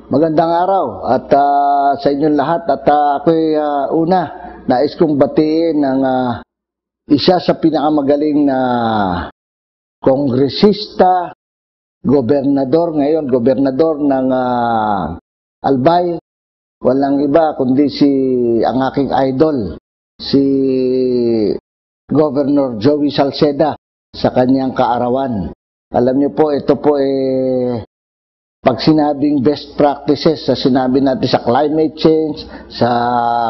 Magandang araw at sa inyong lahat at ako'y una nais kong batiin ang isa sa pinakamagaling na kongresista, gobernador ng Albay. Walang iba kundi ang aking idol, si Governor Joey Salceda sa kanyang kaarawan. Alam niyo po, ito po pag sinabing best practices, sinabi natin sa climate change, sa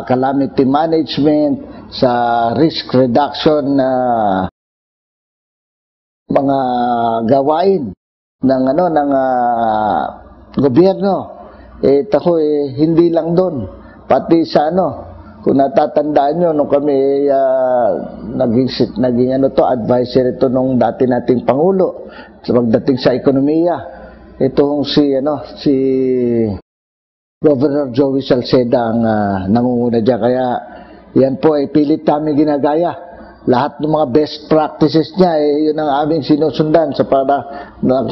calamity management, sa risk reduction na mga gawain ng gobyerno. Ito ko hindi lang doon, pati sa kung natatandaan nyo, nung kami naging advisory ito nung dati nating Pangulo pagdating sa ekonomiya. Itong si Governor Joey Salceda ang nangunguna dyan. Kaya yan po ay pilit namin ginagaya. Lahat ng mga best practices niya, yun ang aming sinusundan para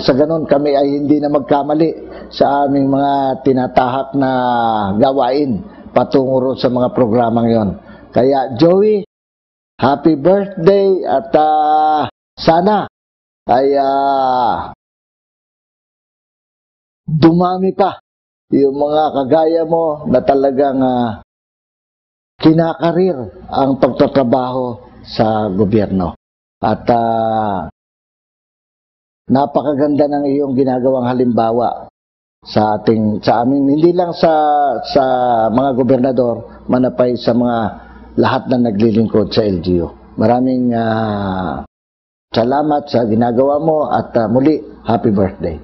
sa ganun kami ay hindi na magkamali sa aming mga tinatahak na gawain patungo sa mga programang yon. Kaya Joey, happy birthday at sana ay dumami pa yung mga kagaya mo na talagang kinakarir ang pagtatrabaho sa gobyerno. At napakaganda ng iyong ginagawang halimbawa sa amin, hindi lang sa mga gobernador, manapay sa mga lahat na naglilingkod sa LGU. Maraming salamat sa ginagawa mo at muli, happy birthday.